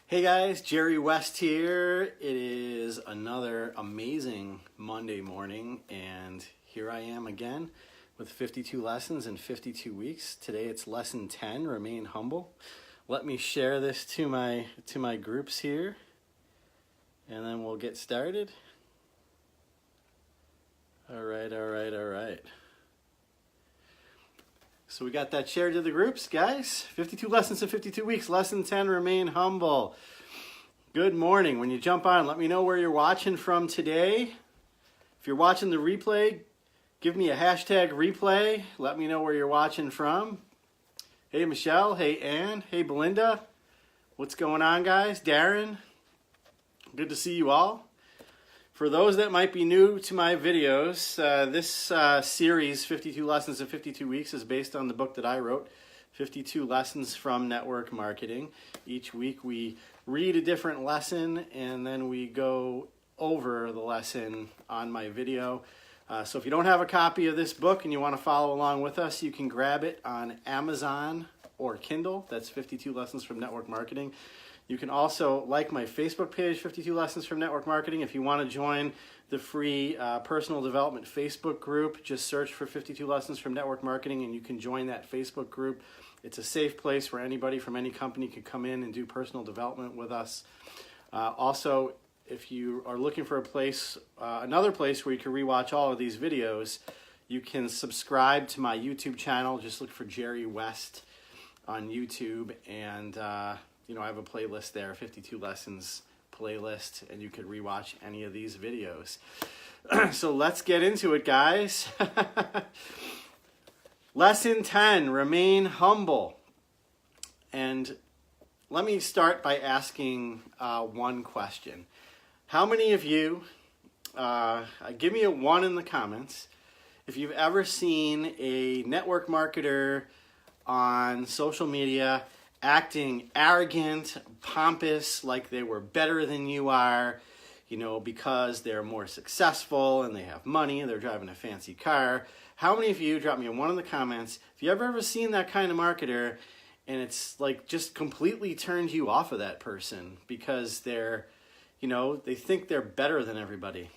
Hey guys, Jerry West here. It is another amazing Monday morning, and here I am again with 52 lessons in 52 weeks. Today it's lesson 10, remain humble. Let me share this to my groups here, and then we'll get started. All right. So we got that shared to the groups, guys. 52 lessons in 52 weeks. Lesson 10, remain humble. Good morning. When you jump on, let me know where you're watching from today. If you're watching the replay, give me a hashtag replay. Let me know where you're watching from. Hey, Michelle. Hey, Ann. Hey, Belinda. What's going on, guys? Darren. Good to see you all. For those that might be new to my videos, this series, 52 Lessons in 52 Weeks, is based on the book that I wrote, 52 Lessons from Network Marketing. Each week we read a different lesson and then we go over the lesson on my video. So if you don't have a copy of this book and you want to follow along with us, you can grab it on Amazon or Kindle. That's 52 Lessons from Network Marketing. You can also like my Facebook page, 52 Lessons from Network Marketing. If you want to join the free personal development Facebook group, just search for 52 Lessons from Network Marketing and you can join that Facebook group. It's a safe place where anybody from any company can come in and do personal development with us. Also, if you are looking for a place, another place where you can rewatch all of these videos, you can subscribe to my YouTube channel. Just look for Jerry West on YouTube, and I have a playlist there, 52 Lessons playlist, and you could rewatch any of these videos. So let's get into it, guys. Lesson 10, remain humble. And let me start by asking one question. How many of you, give me a 1 in the comments, if you've ever seen a network marketer on social media acting arrogant, pompous, like they were better than you are, because they're more successful and they have money and they're driving a fancy car. How many of you, drop me a 1 in the comments, if you ever seen that kind of marketer and it's like just completely turned you off of that person because they're, they think they're better than everybody.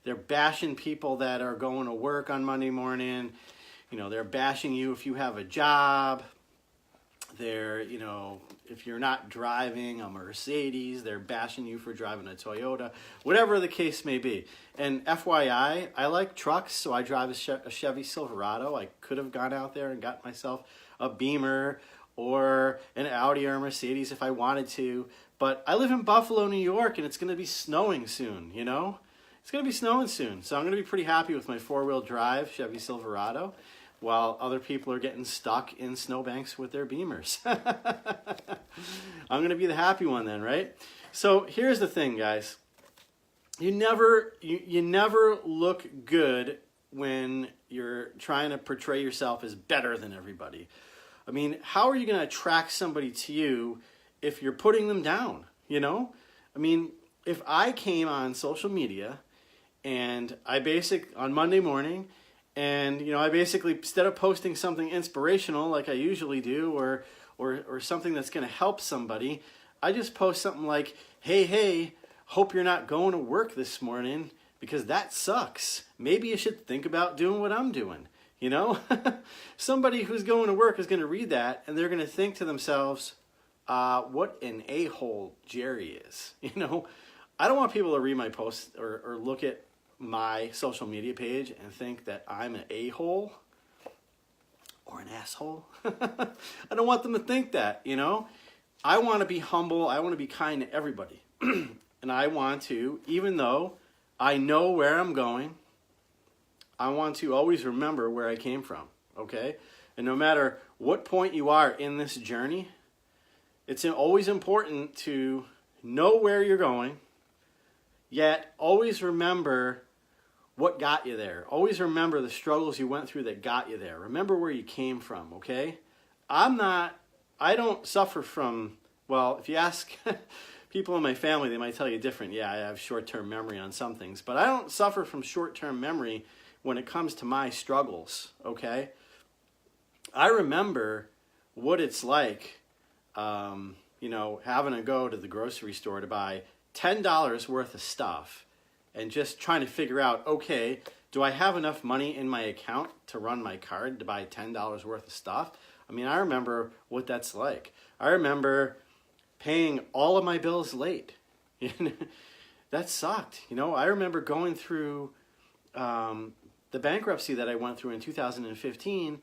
They're bashing people that are going to work on Monday morning. They're bashing you if you have a job. They're, if you're not driving a Mercedes, they're bashing you for driving a Toyota, whatever the case may be. And FYI, I like trucks, so I drive a Chevy Silverado. I could have gone out there and got myself a Beamer or an Audi or a Mercedes if I wanted to. But I live in Buffalo, New York, and it's going to be snowing soon, It's going to be snowing soon, so I'm going to be pretty happy with my four-wheel drive Chevy Silverado, while other people are getting stuck in snowbanks with their Beamers. I'm going to be the happy one then, right? So here's the thing, guys. You never look good when you're trying to portray yourself as better than everybody. I mean, how are you going to attract somebody to you if you're putting them down, I mean, if I came on social media and on Monday morning, and, I basically, instead of posting something inspirational like I usually do or something that's going to help somebody, I just post something like, hey, hope you're not going to work this morning because that sucks. Maybe you should think about doing what I'm doing, Somebody who's going to work is going to read that and they're going to think to themselves, what an a-hole Jerry is. I don't want people to read my posts or look at my social media page and think that I'm an a-hole or an asshole. I don't want them to think that, I want to be humble. I want to be kind to everybody. And I want to, even though I know where I'm going, I want to always remember where I came from, okay? And no matter what point you are in this journey, it's always important to know where you're going, yet always remember what got you there. Always remember the struggles you went through that got you there. Remember where you came from, okay? I don't suffer from, well, if you ask people in my family, they might tell you different. Yeah, I have short-term memory on some things, but I don't suffer from short-term memory when it comes to my struggles, okay? I remember what it's like having to go to the grocery store to buy $10 worth of stuff and just trying to figure out, okay, do I have enough money in my account to run my card to buy $10 worth of stuff? I mean, I remember what that's like. I remember paying all of my bills late. That sucked. I remember going through the bankruptcy that I went through in 2015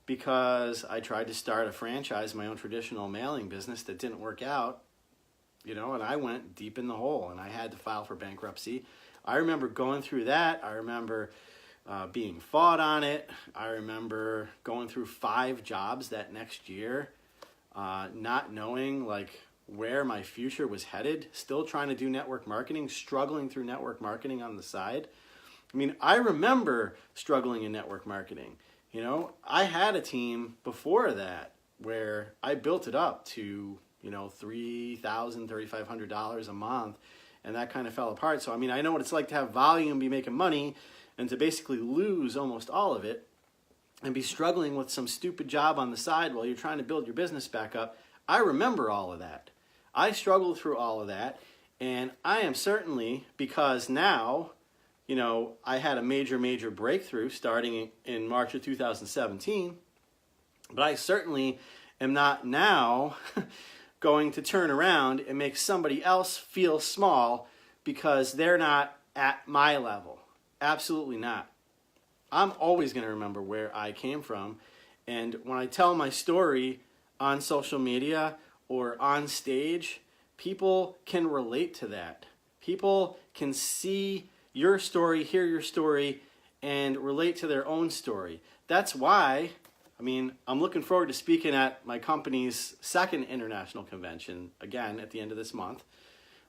because I tried to start a franchise, my own traditional mailing business that didn't work out, and I went deep in the hole and I had to file for bankruptcy. I remember going through that. I remember being fought on it. I remember going through 5 jobs that next year, not knowing where my future was headed, still trying to do network marketing, struggling through network marketing on the side. I mean, I remember struggling in network marketing. I had a team before that where I built it up to, $3,000, $3,500 a month, and that kind of fell apart. So, I mean, I know what it's like to have volume, be making money, and to basically lose almost all of it and be struggling with some stupid job on the side while you're trying to build your business back up. I remember all of that. I struggled through all of that, and I am certainly, because now, I had a major breakthrough starting in March of 2017, but I certainly am not now going to turn around and make somebody else feel small because they're not at my level. Absolutely not. I'm always going to remember where I came from, and when I tell my story on social media or on stage, people can relate to that. People can see your story, hear your story, and relate to their own story. That's why, I'm looking forward to speaking at my company's 2nd international convention, again, at the end of this month.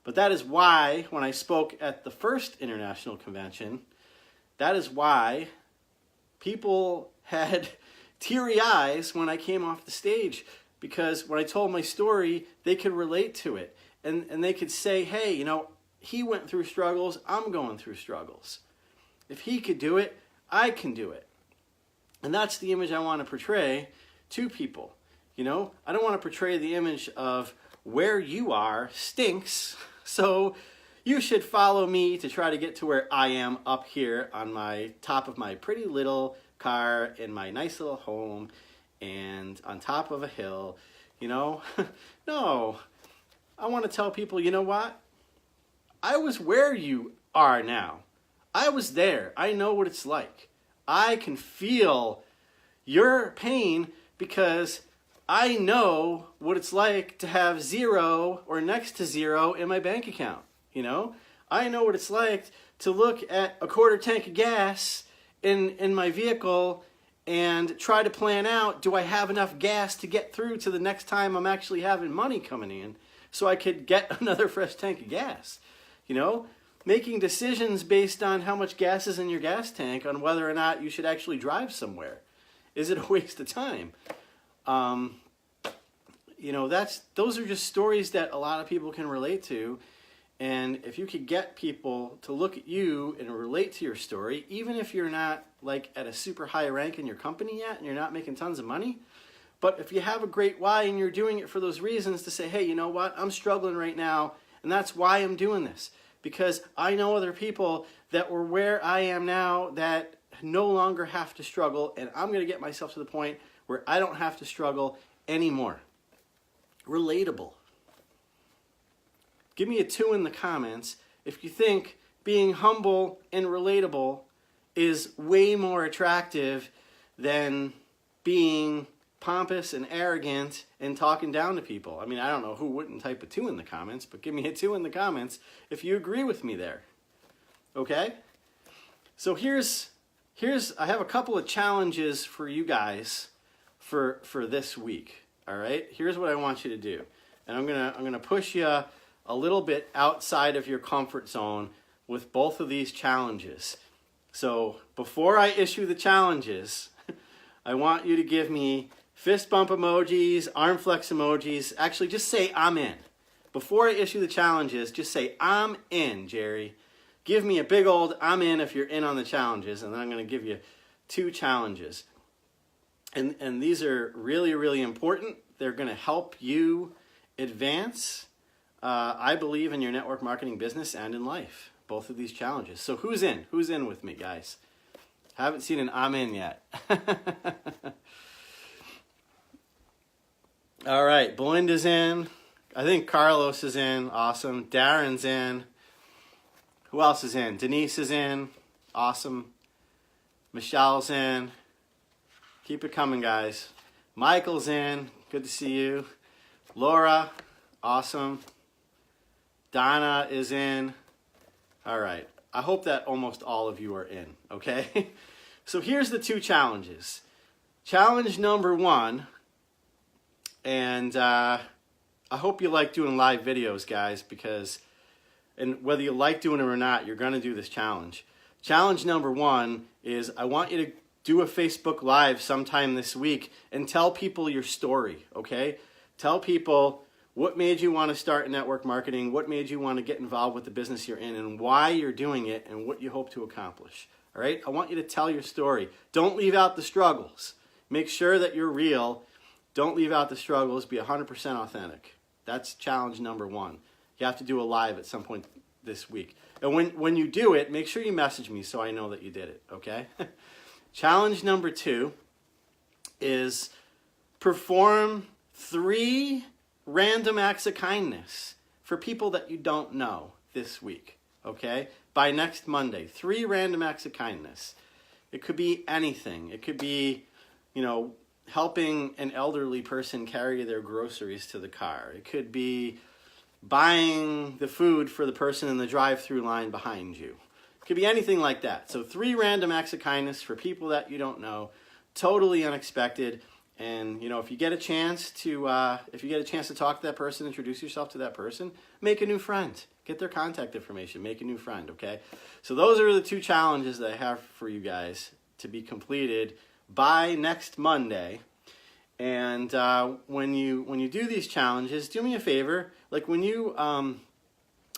But that is why, when I spoke at the 1st international convention, that is why people had teary eyes when I came off the stage. Because when I told my story, they could relate to it. And they could say, hey, he went through struggles, I'm going through struggles. If he could do it, I can do it. And that's the image I want to portray to people. I don't want to portray the image of where you are stinks, so you should follow me to try to get to where I am up here on my top of my pretty little car in my nice little home and on top of a hill. No, I want to tell people, you know what? I was where you are now. I was there. I know what it's like. I can feel your pain because I know what it's like to have 0 or next to 0 in my bank account. I know what it's like to look at a quarter tank of gas in my vehicle and try to plan out, do I have enough gas to get through to the next time I'm actually having money coming in so I could get another fresh tank of gas? Making decisions based on how much gas is in your gas tank on whether or not you should actually drive somewhere. Is it a waste of time? Those are just stories that a lot of people can relate to. And if you could get people to look at you and relate to your story, even if you're not at a super high rank in your company yet and you're not making tons of money, but if you have a great why and you're doing it for those reasons to say, hey, you know what, I'm struggling right now and that's why I'm doing this. Because I know other people that were where I am now that no longer have to struggle, and I'm going to get myself to the point where I don't have to struggle anymore. Relatable. Give me a 2 in the comments if you think being humble and relatable is way more attractive than being pompous and arrogant and talking down to people. I don't know who wouldn't type a 2 in the comments, but give me a 2 in the comments if you agree with me there. Okay? So here's I have a couple of challenges for you guys for this week. All right? Here's what I want you to do. And I'm going to push you a little bit outside of your comfort zone with both of these challenges. So before I issue the challenges, I want you to give me fist bump emojis, arm flex emojis. Actually, just say I'm in. Before I issue the challenges, just say I'm in, Jerry. Give me a big old I'm in if you're in on the challenges, and then I'm going to give you 2 challenges. And these are really, really important. They're going to help you advance, I believe, in your network marketing business and in life. Both of these challenges. So who's in? Who's in with me, guys? Haven't seen an I'm in yet. All right, Belinda's in. I think Carlos is in. Awesome. Darren's in. Who else is in? Denise is in. Awesome. Michelle's in. Keep it coming, guys. Michael's in. Good to see you. Laura, awesome. Donna is in. All right. I hope that almost all of you are in, okay? So here's the 2 challenges. Challenge number 1, and I hope you like doing live videos, guys, because, and whether you like doing it or not, you're going to do this challenge. Challenge number 1 is I want you to do a Facebook Live sometime this week and tell people your story, okay? Tell people what made you want to start network marketing, what made you want to get involved with the business you're in, and why you're doing it, and what you hope to accomplish. All right? I want you to tell your story. Don't leave out the struggles. Make sure that you're real. Don't leave out the struggles. Be 100% authentic. That's challenge number 1. You have to do a live at some point this week. And when you do it, make sure you message me so I know that you did it, okay? Challenge number 2 is perform 3 random acts of kindness for people that you don't know this week, okay? By next Monday, 3 random acts of kindness. It could be anything. It could be, helping an elderly person carry their groceries to the car. It could be buying the food for the person in the drive-through line behind you. It could be anything like that. So 3 random acts of kindness for people that you don't know, totally unexpected. And if you get a chance to talk to that person, introduce yourself to that person, make a new friend. Get their contact information, make a new friend, okay? So those are the 2 challenges that I have for you guys to be completed by next Monday. And when you do these challenges, do me a favor. Like when you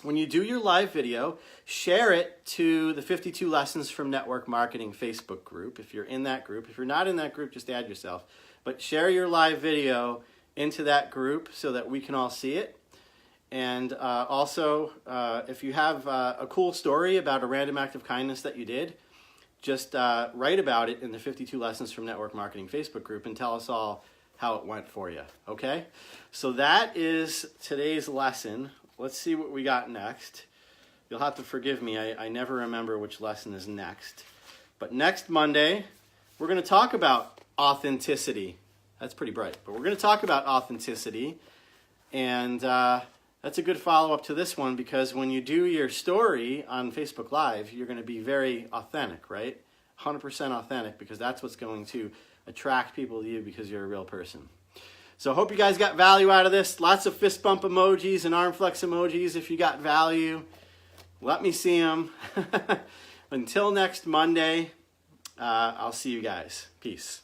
do your live video, share it to the 52 Lessons from Network Marketing Facebook group. If you're in that group, if you're not in that group, just add yourself. But share your live video into that group so that we can all see it. And also, if you have a cool story about a random act of kindness that you did, just write about it in the 52 Lessons from Network Marketing Facebook group and tell us all how it went for you, okay? So that is today's lesson. Let's see what we got next. You'll have to forgive me. I never remember which lesson is next. But next Monday, we're going to talk about authenticity. That's pretty bright. But we're going to talk about authenticity. And that's a good follow-up to this one, because when you do your story on Facebook Live, you're going to be very authentic, right? 100% authentic, because that's what's going to attract people to you because you're a real person. So I hope you guys got value out of this. Lots of fist bump emojis and arm flex emojis. If you got value, let me see them. Until next Monday, I'll see you guys. Peace.